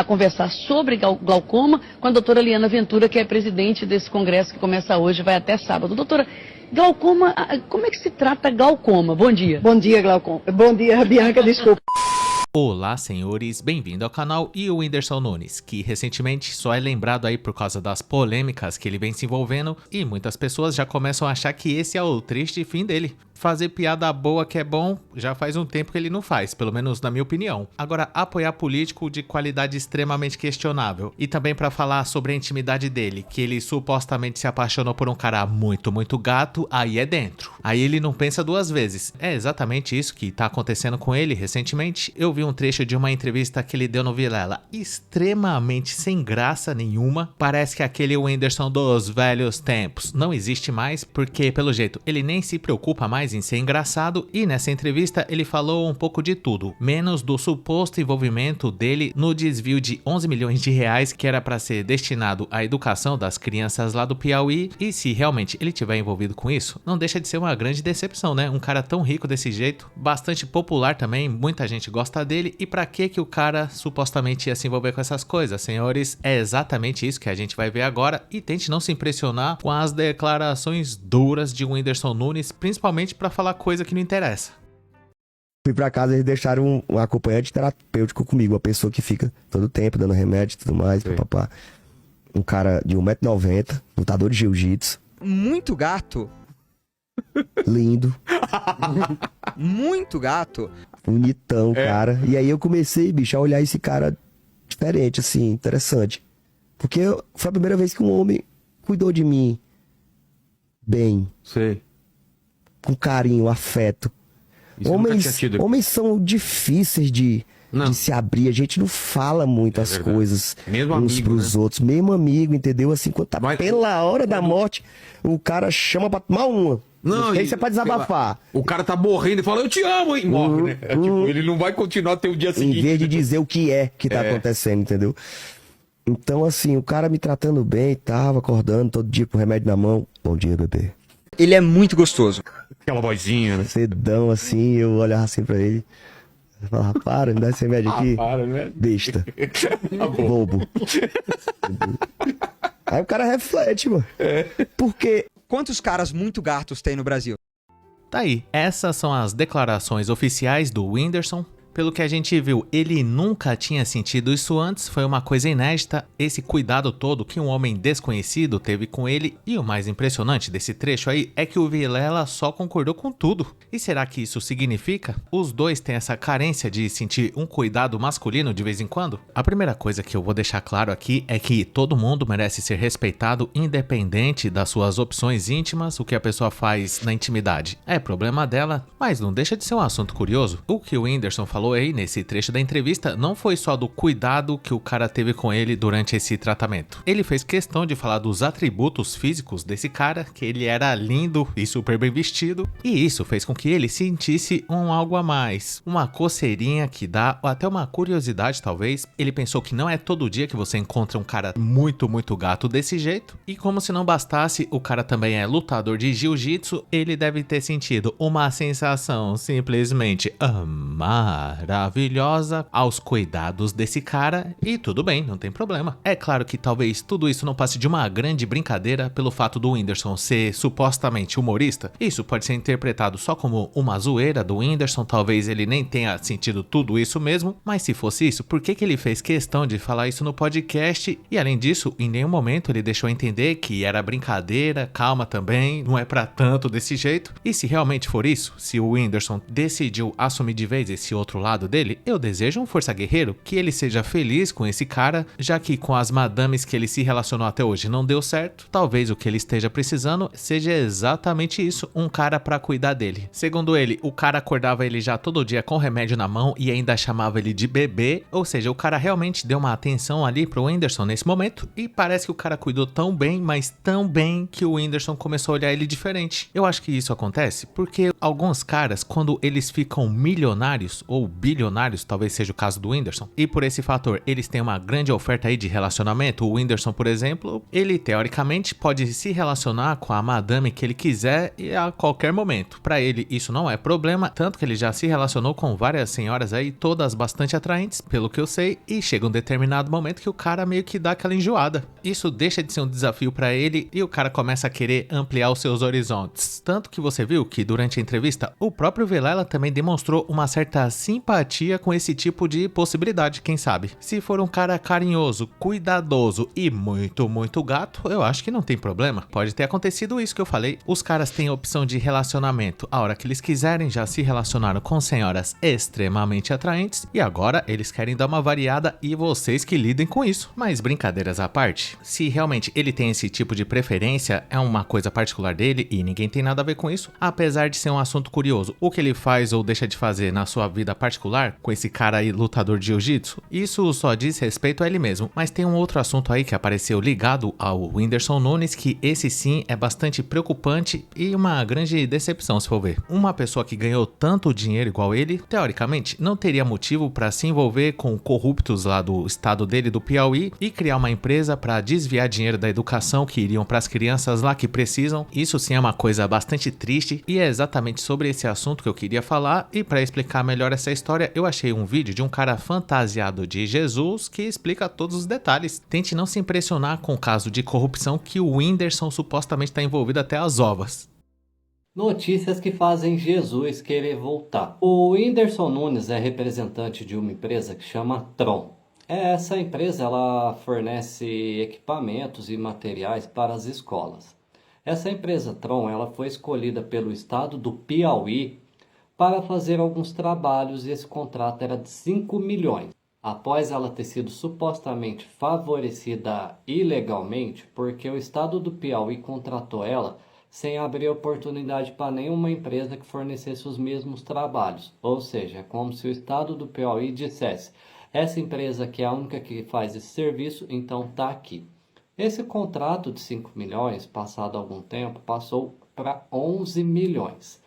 a conversar sobre glaucoma com a doutora Liana Ventura, que é presidente desse congresso que começa hoje, vai até sábado. Doutora, glaucoma, como é que se trata glaucoma? Bom dia. Bom dia, Glaucoma. Bom dia, Bianca, desculpa. Olá, senhores, bem-vindo ao canal e o Whindersson Nunes, que recentemente só é lembrado aí por causa das polêmicas que ele vem se envolvendo e muitas pessoas já começam a achar que esse é o triste fim dele. Fazer piada boa que é bom, já faz um tempo que ele não faz, pelo menos na minha opinião. Agora, apoiar político de qualidade extremamente questionável. E também pra falar sobre a intimidade dele, que ele supostamente se apaixonou por um cara muito gato, aí é dentro. Aí ele não pensa duas vezes. É exatamente isso que tá acontecendo com ele recentemente. Eu vi um trecho de uma entrevista que ele deu no Vilela, extremamente sem graça nenhuma. Parece que aquele Whindersson dos velhos tempos não existe mais, porque pelo jeito ele nem se preocupa mais em ser engraçado, e nessa entrevista ele falou um pouco de tudo, menos do suposto envolvimento dele no desvio de 11 milhões de reais que era para ser destinado à educação das crianças lá do Piauí. E se realmente ele tiver envolvido com isso, não deixa de ser uma grande decepção, né? Um cara tão rico desse jeito, bastante popular também, muita gente gosta dele, e pra que o cara supostamente ia se envolver com essas coisas, senhores? É exatamente isso que a gente vai ver agora, e tente não se impressionar com as declarações duras de Whindersson Nunes, principalmente pra falar coisa que não interessa. Fui pra casa, eles deixaram um acompanhante terapêutico comigo, uma pessoa que fica todo tempo dando remédio e tudo mais, papapá. Um cara de 1,90 m, lutador de jiu-jitsu. Muito gato. Lindo. Muito gato. Bonitão, cara. E aí eu comecei, bicho, a olhar esse cara diferente, assim, interessante. Porque foi a primeira vez que um homem cuidou de mim bem. Sei. Com carinho, afeto. Homens são difíceis de se abrir. A gente não fala muito as coisas mesmo uns amigo, pros né? outros. Mesmo amigo, entendeu? Assim, quando tá pela hora da morte, o cara chama pra tomar uma. Não, Isso é pra desabafar. O cara tá morrendo e fala, eu te amo, hein? Morre, né? Tipo, ele não vai continuar até o dia seguinte. Em vez de dizer o que tá acontecendo, entendeu? Então, assim, o cara me tratando bem, tava acordando todo dia com remédio na mão. Bom dia, bebê. Ele é muito gostoso. Aquela vozinha, né? Cedão, assim, eu olhava assim pra ele. Eu falava, para, me dá esse remédio aqui. Para, né? Besta. Tá bom. Bobo. Aí o cara reflete, mano. Porque Quantos caras muito gatos tem no Brasil? Tá aí, essas são as declarações oficiais do Whindersson. Pelo que a gente viu, ele nunca tinha sentido isso antes, foi uma coisa inédita, esse cuidado todo que um homem desconhecido teve com ele. E o mais impressionante desse trecho aí é que o Vilela só concordou com tudo. E será que isso significa? Os dois têm essa carência de sentir um cuidado masculino de vez em quando? A primeira coisa que eu vou deixar claro aqui é que todo mundo merece ser respeitado independente das suas opções íntimas, o que a pessoa faz na intimidade. É problema dela, mas não deixa de ser um assunto curioso. O que o Whindersson falou aí nesse trecho da entrevista não foi só do cuidado que o cara teve com ele durante esse tratamento. Ele fez questão de falar dos atributos físicos desse cara, que ele era lindo e super bem vestido, e isso fez com que ele sentisse um algo a mais, uma coceirinha que dá, ou até uma curiosidade talvez. Ele pensou que não é todo dia que você encontra um cara muito gato desse jeito, e como se não bastasse, o cara também é lutador de jiu-jitsu. Ele deve ter sentido uma sensação simplesmente maravilhosa aos cuidados desse cara, e tudo bem, não tem problema. É claro que talvez tudo isso não passe de uma grande brincadeira pelo fato do Whindersson ser supostamente humorista. Isso pode ser interpretado só como uma zoeira do Whindersson, talvez ele nem tenha sentido tudo isso mesmo, mas se fosse isso, por que ele fez questão de falar isso no podcast? E além disso, em nenhum momento ele deixou entender que era brincadeira, calma também, não é pra tanto desse jeito. E se realmente for isso, se o Whindersson decidiu assumir de vez esse outro lado dele, eu desejo um força guerreiro, que ele seja feliz com esse cara, já que com as madames que ele se relacionou até hoje não deu certo. Talvez o que ele esteja precisando seja exatamente isso, um cara pra cuidar dele. Segundo ele, o cara acordava ele já todo dia com remédio na mão e ainda chamava ele de bebê, ou seja, o cara realmente deu uma atenção ali pro Whindersson nesse momento, e parece que o cara cuidou tão bem, mas tão bem, que o Whindersson começou a olhar ele diferente. Eu acho que isso acontece porque alguns caras, quando eles ficam milionários ou bilionários, talvez seja o caso do Whindersson, e por esse fator eles têm uma grande oferta aí de relacionamento. O Whindersson, por exemplo, ele teoricamente pode se relacionar com a madame que ele quiser e a qualquer momento. Para ele isso não é problema, tanto que ele já se relacionou com várias senhoras aí, todas bastante atraentes, pelo que eu sei, e chega um determinado momento que o cara meio que dá aquela enjoada. Isso deixa de ser um desafio para ele e o cara começa a querer ampliar os seus horizontes. Tanto que você viu que durante a entrevista, o próprio Vilela também demonstrou uma certa simpatia com esse tipo de possibilidade, quem sabe. Se for um cara carinhoso, cuidadoso e muito gato, eu acho que não tem problema. Pode ter acontecido isso que eu falei. Os caras têm a opção de relacionamento a hora que eles quiserem, já se relacionaram com senhoras extremamente atraentes e agora eles querem dar uma variada e vocês que lidem com isso. Mas brincadeiras à parte, se realmente ele tem esse tipo de preferência, é uma coisa particular dele e ninguém tem nada a ver com isso, apesar de ser um assunto curioso. O que ele faz ou deixa de fazer na sua vida particular com esse cara aí lutador de jiu-jitsu, isso só diz respeito a ele mesmo. Mas tem um outro assunto aí que apareceu ligado ao Whindersson Nunes, que esse sim é bastante preocupante e uma grande decepção, se for ver. Uma pessoa que ganhou tanto dinheiro igual ele, teoricamente, não teria motivo para se envolver com corruptos lá do estado dele, do Piauí, e criar uma empresa para desviar dinheiro da educação que iriam para as crianças lá que precisam. Isso sim é uma coisa bastante triste e é exatamente sobre esse assunto que eu queria falar. E para explicar melhor essa história, eu achei um vídeo de um cara fantasiado de Jesus que explica todos os detalhes. Tente não se impressionar com o caso de corrupção que o Whindersson supostamente está envolvido até as ovas. Notícias que fazem Jesus querer voltar. O Whindersson Nunes é representante de uma empresa que chama Tron. Essa empresa ela fornece equipamentos e materiais para as escolas. Essa empresa Tron ela foi escolhida pelo estado do Piauí para fazer alguns trabalhos e esse contrato era de 5 milhões. Após ela ter sido supostamente favorecida ilegalmente, porque o estado do Piauí contratou ela sem abrir oportunidade para nenhuma empresa que fornecesse os mesmos trabalhos. Ou seja, é como se o estado do Piauí dissesse: essa empresa que é a única que faz esse serviço, então está aqui. Esse contrato de 5 milhões, passado algum tempo, passou para 11 milhões.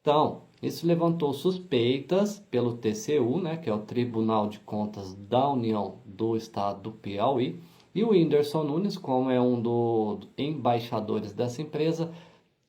Então, isso levantou suspeitas pelo TCU, que é o Tribunal de Contas da União do Estado do Piauí, e o Whindersson Nunes, como é um dos embaixadores dessa empresa,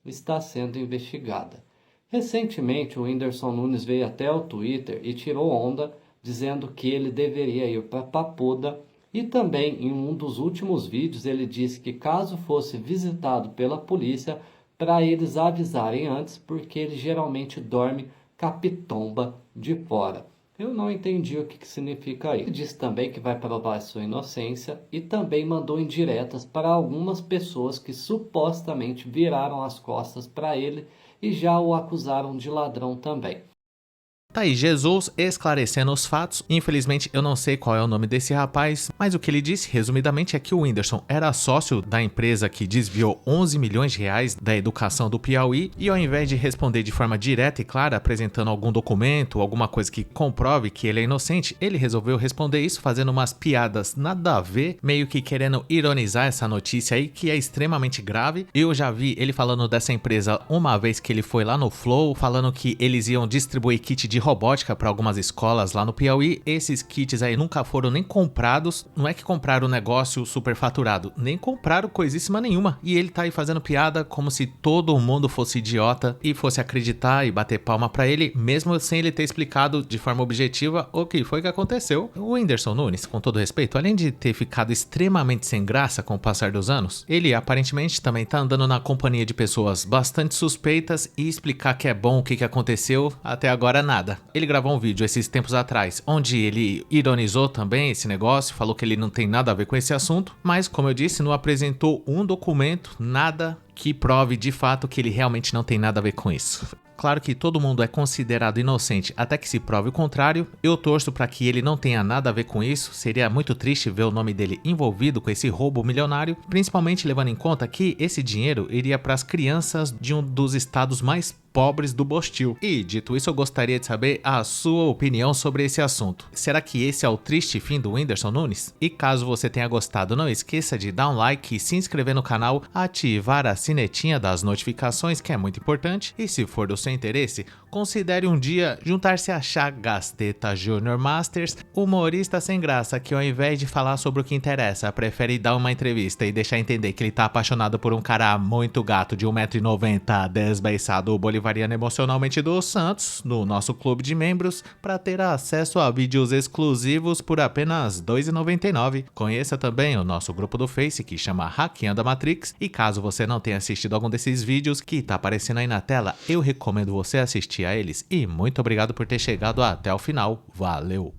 está sendo investigada. Recentemente, o Whindersson Nunes veio até o Twitter e tirou onda, dizendo que ele deveria ir para Papuda, e também em um dos últimos vídeos ele disse que caso fosse visitado pela polícia, para eles avisarem antes, porque ele geralmente dorme capitomba de fora. Eu não entendi o que significa isso. Ele disse também que vai provar sua inocência e também mandou indiretas para algumas pessoas que supostamente viraram as costas para ele e já o acusaram de ladrão também. Tá aí Jesus esclarecendo os fatos. Infelizmente eu não sei qual é o nome desse rapaz, mas o que ele disse resumidamente é que o Whindersson era sócio da empresa que desviou 11 milhões de reais da educação do Piauí e ao invés de responder de forma direta e clara, apresentando algum documento, alguma coisa que comprove que ele é inocente, ele resolveu responder isso fazendo umas piadas nada a ver, meio que querendo ironizar essa notícia aí que é extremamente grave. Eu já vi ele falando dessa empresa uma vez que ele foi lá no Flow, falando que eles iam distribuir kit de robótica para algumas escolas lá no Piauí. Esses kits aí nunca foram nem comprados, não é que compraram o negócio superfaturado, nem compraram coisíssima nenhuma. E ele tá aí fazendo piada como se todo mundo fosse idiota e fosse acreditar e bater palma para ele, mesmo sem ele ter explicado de forma objetiva o que foi que aconteceu. O Whindersson Nunes, com todo respeito, além de ter ficado extremamente sem graça com o passar dos anos, ele aparentemente também tá andando na companhia de pessoas bastante suspeitas e explicar que é bom o que aconteceu, até agora nada. Ele gravou um vídeo esses tempos atrás, onde ele ironizou também esse negócio, falou que ele não tem nada a ver com esse assunto, mas como eu disse, não apresentou um documento, nada que prove de fato que ele realmente não tem nada a ver com isso. Claro que todo mundo é considerado inocente até que se prove o contrário. Eu torço para que ele não tenha nada a ver com isso. Seria muito triste ver o nome dele envolvido com esse roubo milionário, principalmente levando em conta que esse dinheiro iria para as crianças de um dos estados mais pobres do Bostil. E dito isso, eu gostaria de saber a sua opinião sobre esse assunto. Será que esse é o triste fim do Whindersson Nunes? E caso você tenha gostado, não esqueça de dar um like e se inscrever no canal, ativar a sinetinha das notificações, que é muito importante, e se for do seu interesse, considere um dia juntar-se a Chagasteta Junior Masters, humorista sem graça que ao invés de falar sobre o que interessa, prefere dar uma entrevista e deixar entender que ele tá apaixonado por um cara muito gato de 1,90 m, desbeiçado bolivariano emocionalmente dos Santos, no nosso clube de membros, para ter acesso a vídeos exclusivos por apenas R$ 2,99. Conheça também o nosso grupo do Face que chama Hackeando a Matrix, e caso você não tenha assistido algum desses vídeos que tá aparecendo aí na tela, eu recomendo você assistir a eles. E muito obrigado por ter chegado até o final. Valeu!